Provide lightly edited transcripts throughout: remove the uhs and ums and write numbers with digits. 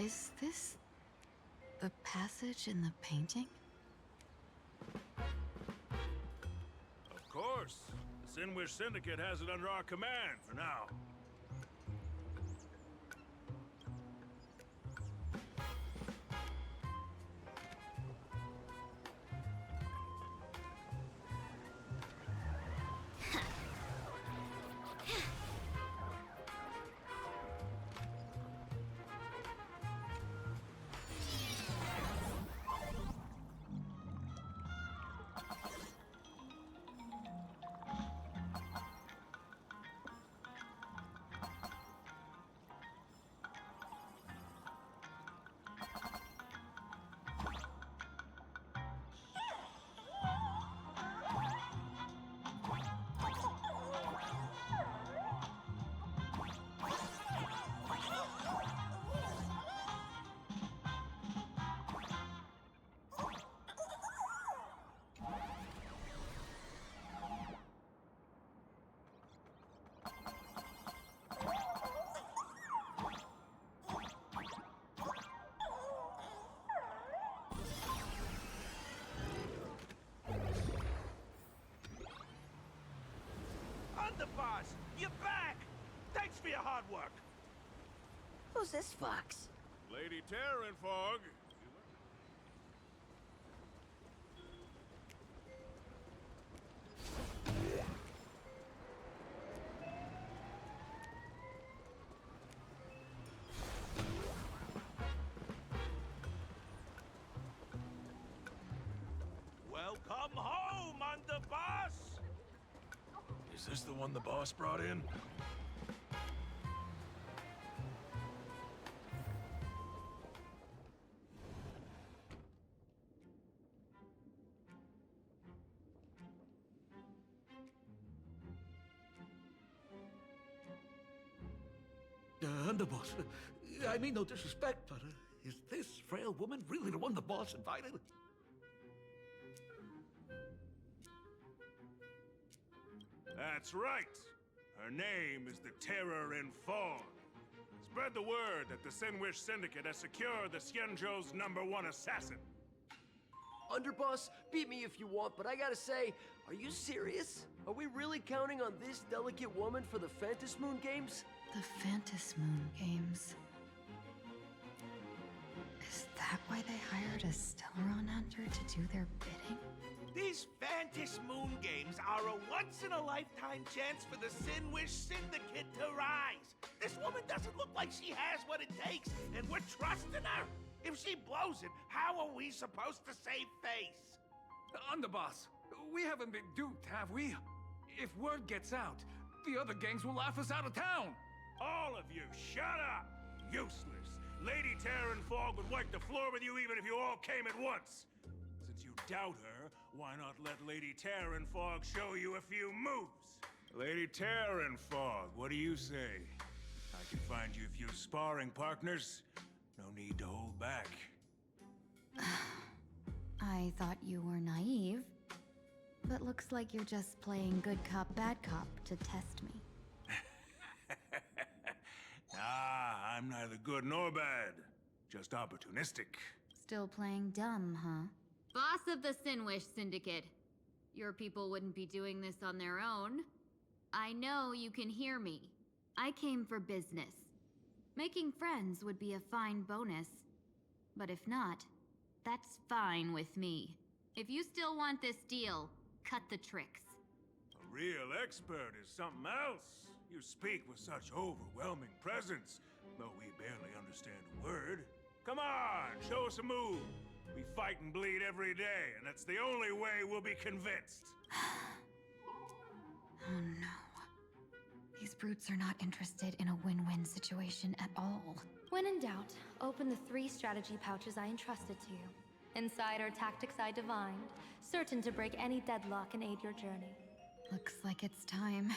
Is this the passage in the painting? Of course. The Sinwish Syndicate has it under our command for now. Underboss, you're back! Thanks for your hard work! Who's this fox? Lady Terranfog. Welcome home, Underboss! Is this the one the boss brought in? Underboss, I mean no disrespect, but is this frail woman really the one the boss invited? That's right. Her name is the Terror in Fog. Spread the word that the Sinwish Syndicate has secured the Xianzhou's #1 assassin. Underboss, beat me if you want, but I gotta say, are you serious? Are we really counting on this delicate woman for the Phantasmoon Games? The Phantasmoon Games. Is that why they hired a Stellaron hunter to do their bidding? These Phantasmoon Games are a once-in-a-lifetime chance for the Sinwish Syndicate to rise. This woman doesn't look like she has what it takes, and we're trusting her. If she blows it, how are we supposed to save face? Underboss, we haven't been duped, have we? If word gets out, the other gangs will laugh us out of town. All of you, shut up! Useless. Lady Terranfog would wipe the floor with you even if you all came at once. Since you doubt her, why not let Lady Terranfog show you a few moves? Lady Terranfog, what do you say? I can find you a few sparring partners. No need to hold back. I thought you were naive, but looks like you're just playing good cop, bad cop to test me. Ah, I'm neither good nor bad. Just opportunistic. Still playing dumb, huh? Boss of the Sinwish Syndicate. Your people wouldn't be doing this on their own. I know you can hear me. I came for business. Making friends would be a fine bonus. But if not, that's fine with me. If you still want this deal, cut the tricks. A real expert is something else. You speak with such overwhelming presence, though we barely understand a word. Come on, show us a move. We fight and bleed every day, and that's the only way we'll be convinced. Oh no. These brutes are not interested in a win-win situation at all. When in doubt, open the 3 strategy pouches I entrusted to you. Inside are tactics I divined, certain to break any deadlock and aid your journey. Looks like it's time.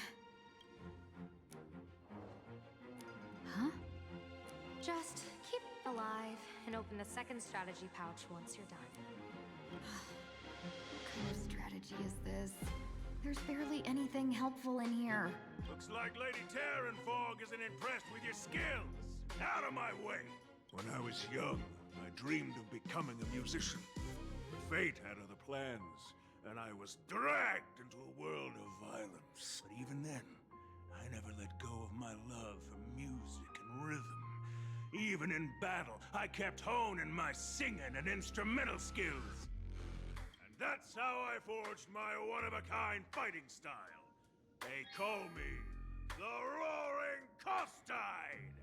Huh? Just keep alive and open the 2nd strategy pouch once you're done. What kind of strategy is this? There's barely anything helpful in here. Looks like Lady Terranfog isn't impressed with your skills. Out of my way! When I was young, I dreamed of becoming a musician. But fate had other plans, and I was dragged into a world of violence. But even then, I never let go of my love for music and rhythm. Even in battle, I kept honing my singing and instrumental skills. And that's how I forged my one-of-a-kind fighting style. They call me the Roaring Costide!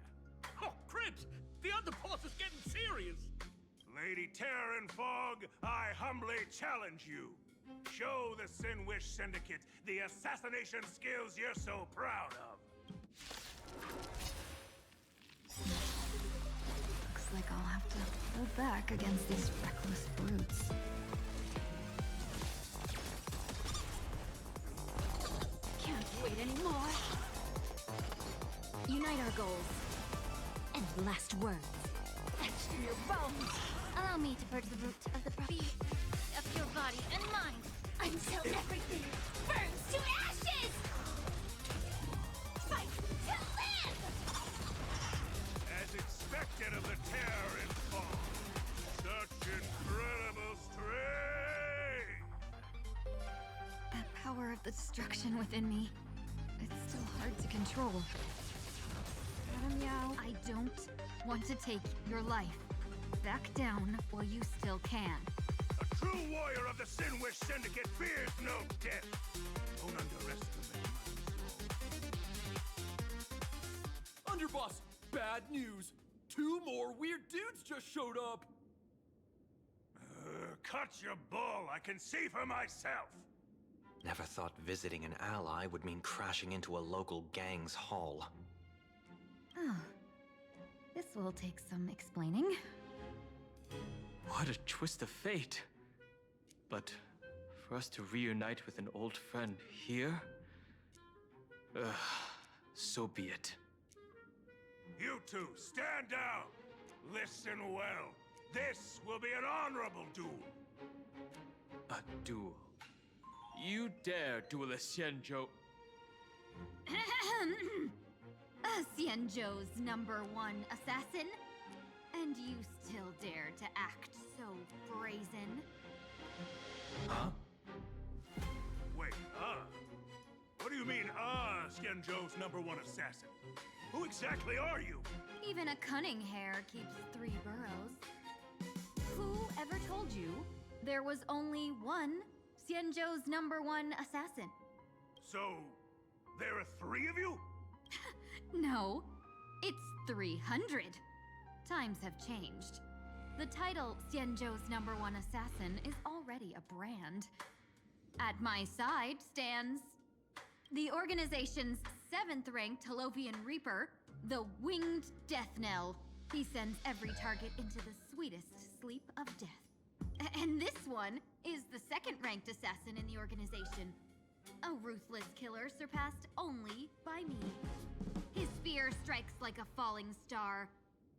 Oh, Cribs! The underboss is getting serious! Lady Terran Fog, I humbly challenge you. Show the Sinwish Syndicate the assassination skills you're so proud of. Looks like I'll have to go back against these reckless brutes. Can't wait anymore. Unite our goals. And last words. Etched in your bones. Allow me to purge the root of the property of your body and mind until everything burns to ashes! Fight to live! As expected of the Terran Fog, such incredible strength! That power of the destruction within me. It's still hard to control. Madam Yao, I don't want to take your life. Back down while you still can. A true warrior of the Sinwish Syndicate fears no death. Don't underestimate my soul. Underboss, bad news. 2 more weird dudes just showed up. Cut your bull. I can see for myself. Never thought visiting an ally would mean crashing into a local gang's hall. Oh. This will take some explaining. What a twist of fate. But for us to reunite with an old friend here? So be it. You two, stand down. Listen well. This will be an honorable duel. A duel. You dare duel a Xianzhou? Xianzhou's #1 assassin? And you still dare to act so brazen? Huh? Wait, What do you mean, Xianzhou's #1 assassin? Who exactly are you? Even a cunning hare keeps 3 burrows. Who ever told you there was only one Xianzhou's #1 assassin? So, there are 3 of you? No, it's 300. Times have changed. The title Xianzhou's #1 assassin is already a brand. At my side stands the organization's 7th-ranked Holovian Reaper, the Winged Death Knell. He sends every target into the sweetest sleep of death. And this one is the 2nd-ranked assassin in the organization. A ruthless killer surpassed only by me. His spear strikes like a falling star,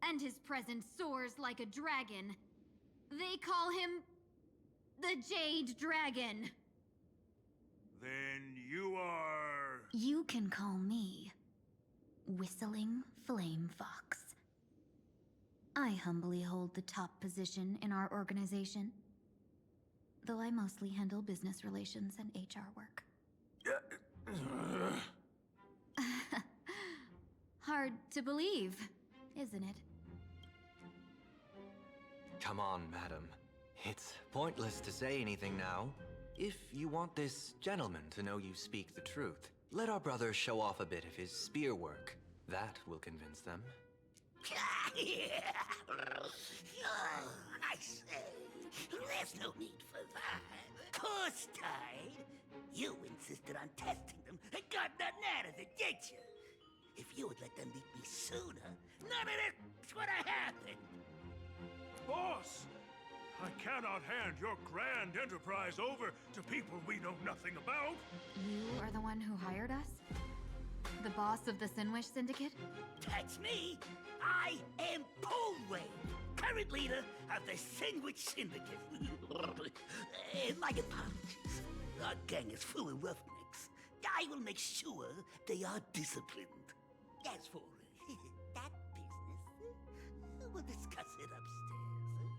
and his presence soars like a dragon. They call him the Jade Dragon. Then you are... You can call me Whistling Flame Fox. I humbly hold the top position in our organization, though I mostly handle business relations and HR work. Hard to believe, isn't it? Come on, madam. It's pointless to say anything now. If you want this gentleman to know you speak the truth, let our brother show off a bit of his spear work. That will convince them. I say, there's no need for that. Course, Tide. You insisted on testing them and got nothing out of it, did you? If you would let them beat me sooner, none of this would have happened. Boss! I cannot hand your grand enterprise over to people we know nothing about. You are the one who hired us? The boss of the Sinwish Syndicate? That's me. I am Polway, current leader of the Sandwich Syndicate. My apologies. Our gang is full of roughnecks. I will make sure they are disciplined. As for that business, well, We'll discuss it upstairs.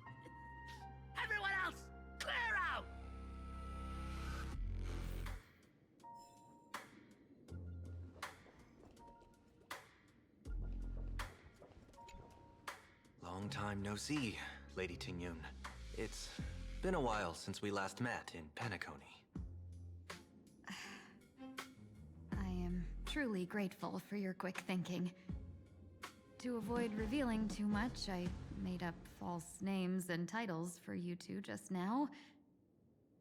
Everyone else, clear out! Long time no see, Lady Tingyun. It's been a while since we last met in Penacony. I am truly grateful for your quick thinking. To avoid revealing too much, I made up false names and titles for you two just now.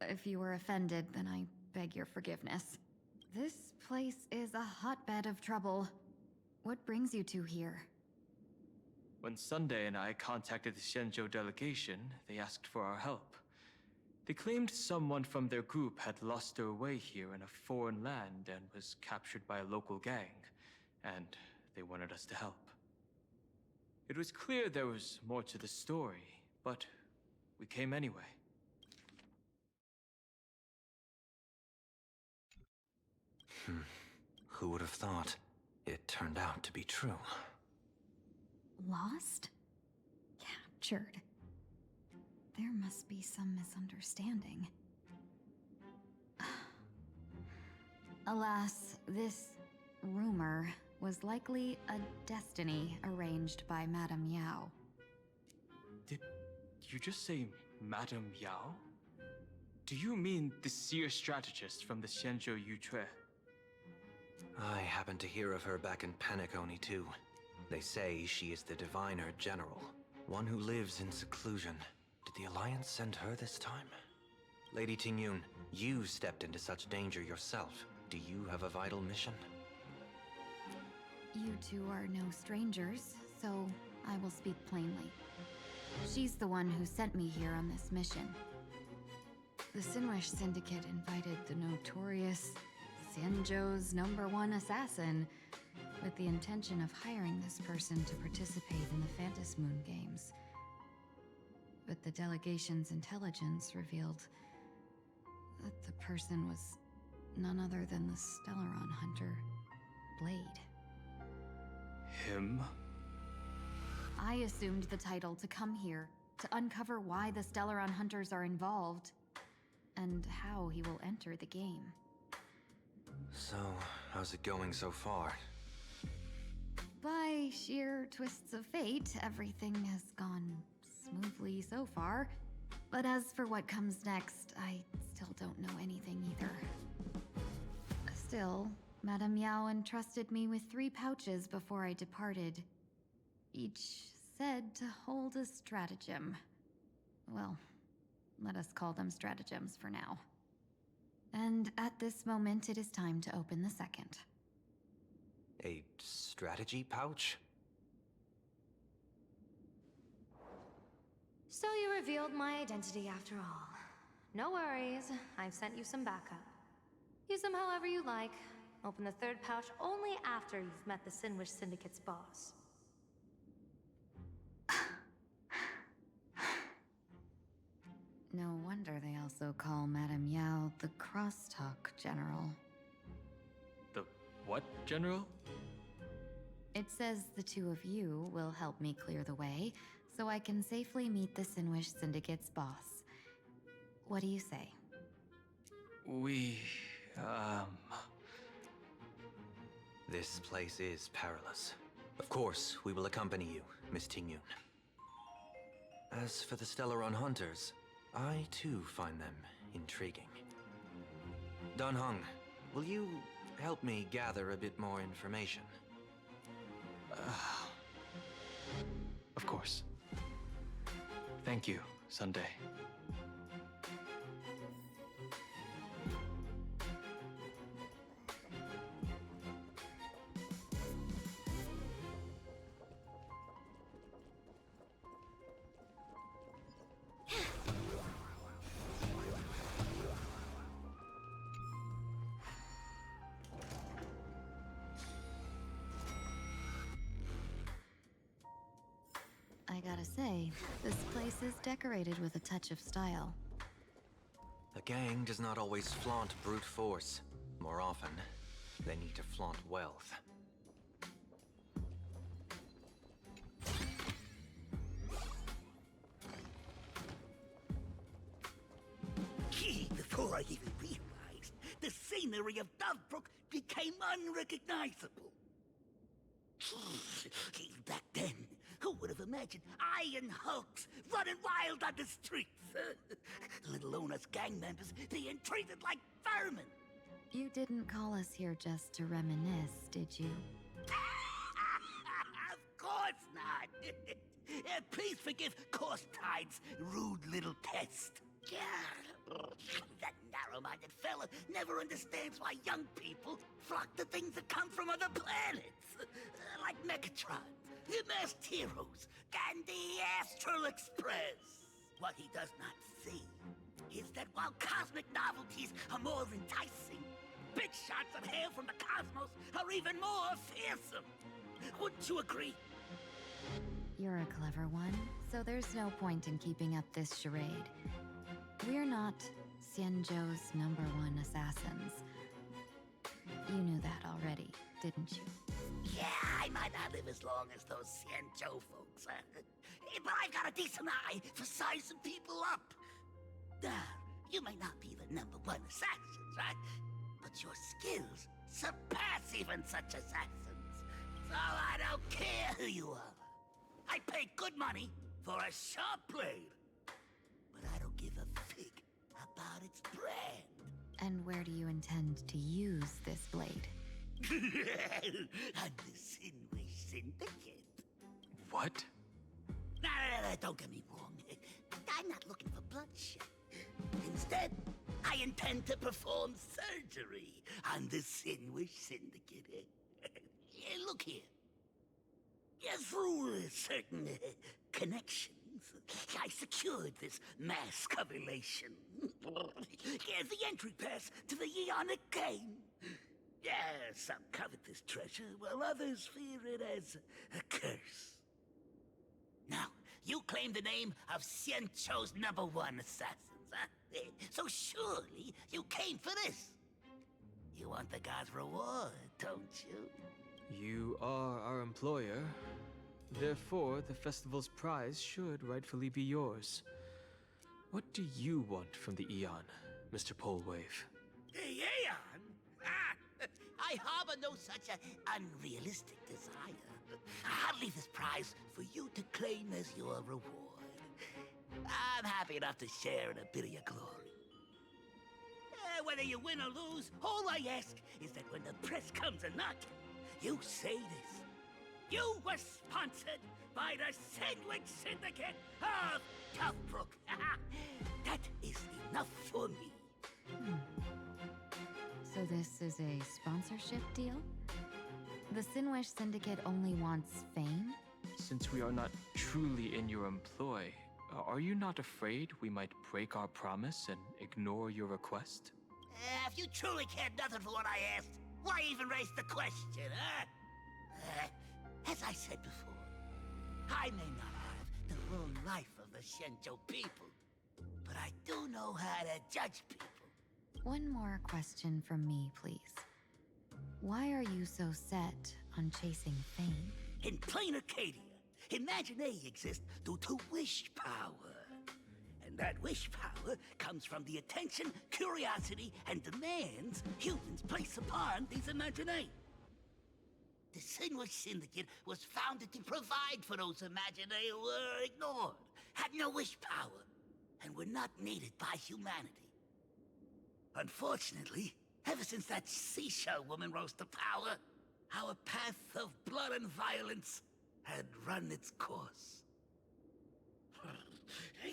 If you were offended, then I beg your forgiveness. This place is a hotbed of trouble. What brings you two here? When Sunday and I contacted the Xianzhou delegation, they asked for our help. They claimed someone from their group had lost their way here in a foreign land and was captured by a local gang, and they wanted us to help. It was clear there was more to the story, but we came anyway. Who would have thought? It turned out to be true. Lost? Captured? There must be some misunderstanding. Alas, this rumor was likely a destiny arranged by Madame Yao. Did you just say Madame Yao? Do you mean the seer strategist from the Xianzhou Yutue? I happened to hear of her back in Penacony too. They say she is the diviner general, one who lives in seclusion. Did the Alliance send her this time? Lady Tingyun, you stepped into such danger yourself. Do you have a vital mission? You two are no strangers, so I will speak plainly. She's the one who sent me here on this mission. The Sinwish Syndicate invited the notorious Xianzhou's #1 assassin with the intention of hiring this person to participate in the Phantom Moon Games. But the delegation's intelligence revealed that the person was none other than the Stellaron hunter, Blade. Him? I assumed the title to come here, to uncover why the Stellaron hunters are involved, and how he will enter the game. So, how's it going so far? By sheer twists of fate, everything has gone smoothly so far. But as for what comes next, I still don't know anything either. Still, Madame Yao entrusted me with 3 pouches before I departed. Each said to hold a stratagem. Well, let us call them stratagems for now. And at this moment, it is time to open the second. A strategy pouch? So you revealed my identity after all. No worries, I've sent you some backup. Use them however you like. Open the 3rd pouch only after you've met the Sinwish Syndicate's boss. No wonder they also call Madame Yao the Crosstalk General. The what, General? It says the 2 of you will help me clear the way, so I can safely meet the Sinwish Syndicate's boss. What do you say? This place is perilous. Of course, we will accompany you, Miss Tingyun. As for the Stellaron hunters, I too find them intriguing. Dan Heng, will you help me gather a bit more information? Of course. Thank you, Sunday. I gotta say, this place is decorated with a touch of style. A gang does not always flaunt brute force. More often, they need to flaunt wealth. Before I even realized, the scenery of Dovebrook became unrecognizable. Back then, who would have imagined iron hulks running wild on the streets? Let alone us gang members being treated like vermin. You didn't call us here just to reminisce, did you? Of course not. Please forgive Corstide's rude little test. That narrow-minded fella never understands why young people flock to things that come from other planets. Like Megatron, the Masked Heroes, and the Astral Express. What he does not see is that while cosmic novelties are more enticing, big shots of hail from the cosmos are even more fearsome. Wouldn't you agree? You're a clever one, so there's no point in keeping up this charade. We're not Xianzhou's #1 assassins. You knew that already, didn't you? Yeah, I might not live as long as those Xianzhou folks, but I've got a decent eye for sizing people up. You may not be the #1 assassins, right? But your skills surpass even such assassins. So I don't care who you are. I pay good money for a sharp blade. But I don't give a fig about its brand. And where do you intend to use this blade? On the Sinway Syndicate. What? No, don't get me wrong. I'm not looking for bloodshed. Instead, I intend to perform surgery on the Sinway Syndicate. Look here. Through certain connections, I secured this mass covulation. The entry pass to the Eonic game. Some covet this treasure, while others fear it as a curse. Now, you claim the name of Xianzhou's #1 assassins, huh? So surely you came for this. You want the god's reward, don't you? You are our employer. Therefore, the festival's prize should rightfully be yours. What do you want from the Eon, Mr. Polewave? The Aeon? I harbor no such unrealistic desire. I'll leave this prize for you to claim as your reward. I'm happy enough to share in a bit of your glory. Whether you win or lose, all I ask is that when the press comes a-knocking, you say this. You were sponsored by the Sandwich Syndicate of Dovebrook. That is enough for me. So this is a sponsorship deal? The Sinwish Syndicate only wants fame? Since we are not truly in your employ, are you not afraid we might break our promise and ignore your request? If you truly cared nothing for what I asked, why even raise the question, huh? As I said before, I may not have the long life of the Xianzhou people, but I do know how to judge people. One more question from me, please. Why are you so set on chasing fame? In Planarcadia, Imagination exists due to wish power. And that wish power comes from the attention, curiosity, and demands humans place upon these imaginae. The Sinway Syndicate was founded to provide for those imaginae who were ignored, had no wish power, and were not needed by humanity. Unfortunately, ever since that seashell woman rose to power, our path of blood and violence had run its course.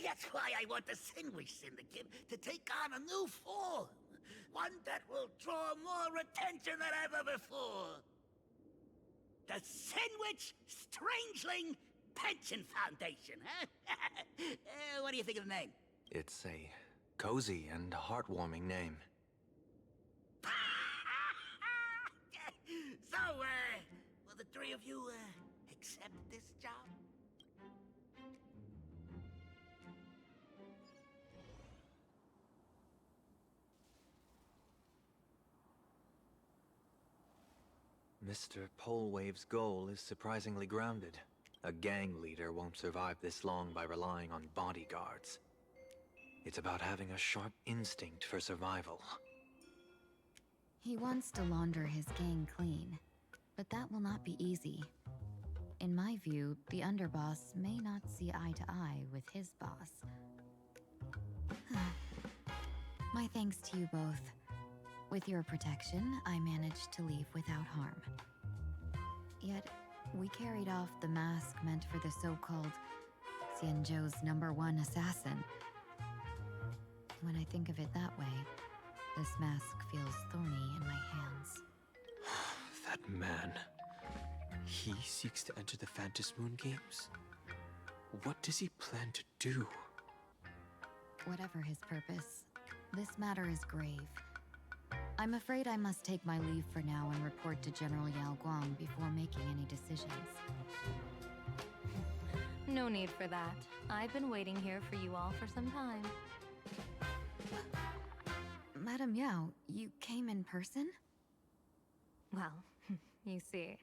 That's why I want the Sandwich Syndicate to take on a new form. One that will draw more attention than ever before. The Sandwich Strangeling Pension Foundation, huh? What do you think of the name? It's a cozy and heartwarming name. So, will the three of you, accept this job? Mr. Polewave's goal is surprisingly grounded. A gang leader won't survive this long by relying on bodyguards. It's about having a sharp instinct for survival. He wants to launder his gang clean, but that will not be easy. In my view, the underboss may not see eye to eye with his boss. My thanks to you both. With your protection, I managed to leave without harm. Yet, we carried off the mask meant for the so-called Xianzhou's #1 assassin. When I think of it that way, this mask feels thorny in my hands. That man. He seeks to enter the Phantom Moon Games? What does he plan to do? Whatever his purpose, this matter is grave. I'm afraid I must take my leave for now and report to General Yao Guang before making any decisions. No need for that. I've been waiting here for you all for some time. Madam Yao, you came in person? Well, you see,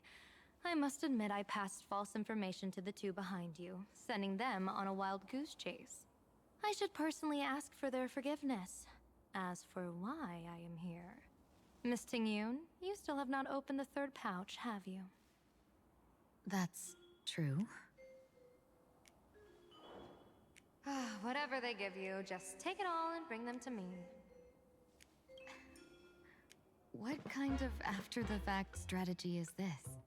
I must admit I passed false information to the two behind you, sending them on a wild goose chase. I should personally ask for their forgiveness. As for why I am here... Miss Tingyun, you still have not opened the third pouch, have you? That's true. Whatever they give you, just take it all and bring them to me. What kind of after-the-fact strategy is this?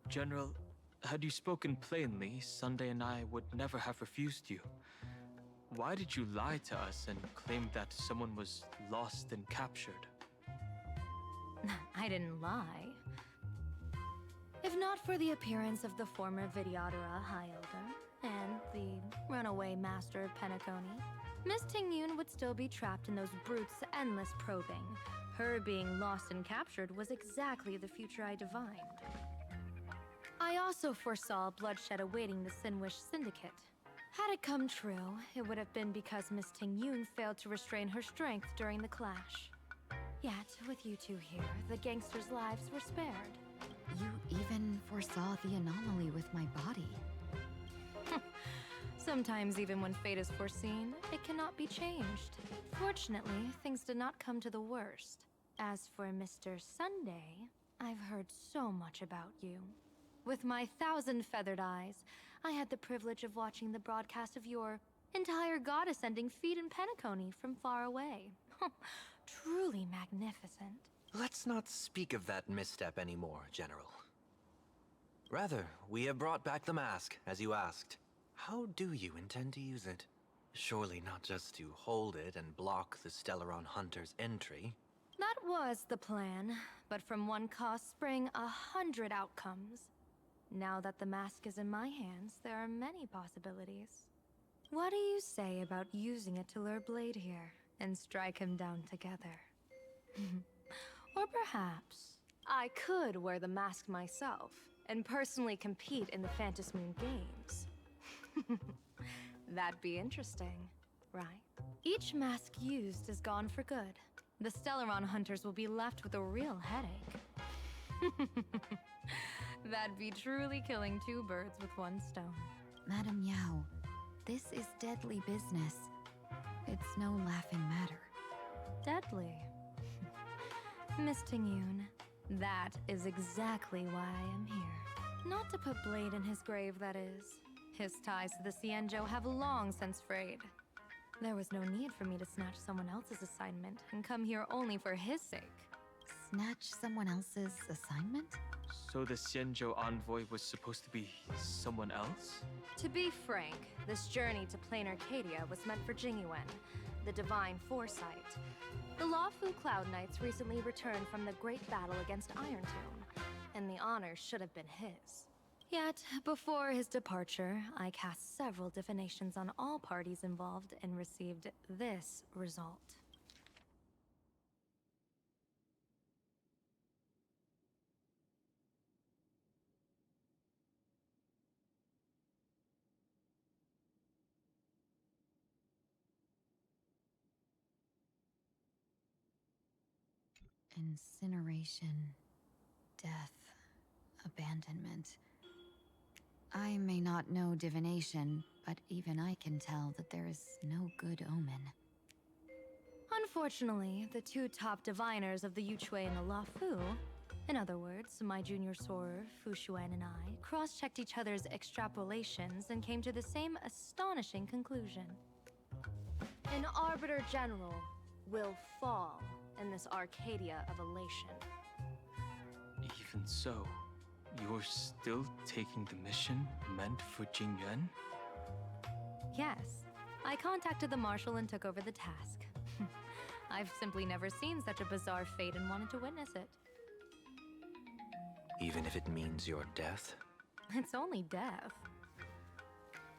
General, had you spoken plainly, Sunday and I would never have refused you. Why did you lie to us and claim that someone was lost and captured? I didn't lie. If not for the appearance of the former Vidyadhara High Elder and the runaway Master of Penacony, Miss Tingyun would still be trapped in those brutes' endless probing. Her being lost and captured was exactly the future I divined. I also foresaw bloodshed awaiting the Sinwish Syndicate. Had it come true, it would have been because Miss Tingyun failed to restrain her strength during the clash. Yet, with you two here, the gangsters' lives were spared. You even foresaw the anomaly with my body. Sometimes even when fate is foreseen, it cannot be changed. Fortunately, things did not come to the worst. As for Mr. Sunday, I've heard so much about you. With my 1,000 feathered eyes, I had the privilege of watching the broadcast of your entire god-ascending feat in Penacony from far away. Truly magnificent. Let's not speak of that misstep anymore, General. Rather, we have brought back the mask, as you asked. How do you intend to use it? Surely not just to hold it and block the Stellaron Hunter's entry. That was the plan, but from one cost spring 100 outcomes. Now that the mask is in my hands, there are many possibilities. What do you say about using it to lure Blade here and strike him down together? Or perhaps I could wear the mask myself and personally compete in the Phantom Moon Games. That'd be interesting, right? Each mask used is gone for good. The Stellaron hunters will be left with a real headache. That'd be truly killing two birds with one stone. Madam Yao, this is deadly business. It's no laughing matter. Deadly. Miss Tingyun, that is exactly why I am here. Not to put Blade in his grave, that is. His ties to the Xianzhou have long since frayed. There was no need for me to snatch someone else's assignment and come here only for his sake. Snatch someone else's assignment? So the Xianzhou envoy was supposed to be someone else? To be frank, this journey to Planarcadia was meant for Jingyuan, the Divine Foresight. The Lawfu Cloud Knights recently returned from the great battle against Iron Tomb, and the honor should have been his. Yet, before his departure, I cast several divinations on all parties involved and received this result. Incineration, death, abandonment. I may not know divination, but even I can tell that there is no good omen. Unfortunately, the two top diviners of the Yuchui and the Lafu, in other words, my junior sorer, Fu Xuan, and I, cross-checked each other's extrapolations and came to the same astonishing conclusion. An Arbiter General will fall in this Arcadia of elation. Even so, you're still taking the mission meant for Jingyuan? Yes, I contacted the Marshal and took over the task. I've simply never seen such a bizarre fate and wanted to witness it. Even if it means your death? It's only death.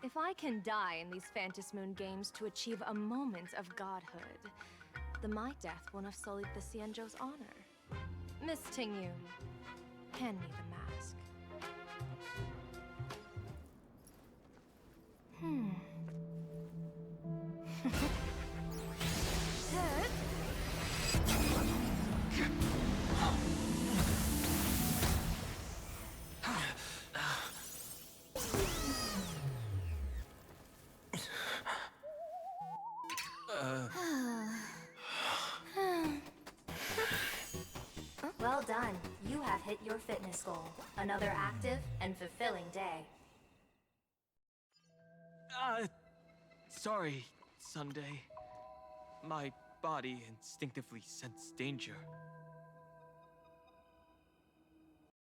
If I can die in these Phantom Moon games to achieve a moment of godhood, then my death won't have sullied the Xianzhou's honor. Miss Tingyu, hand me the mask. Well done. You have hit your fitness goal. Another active and fulfilling day. Sorry, Sunday. My body instinctively sensed danger.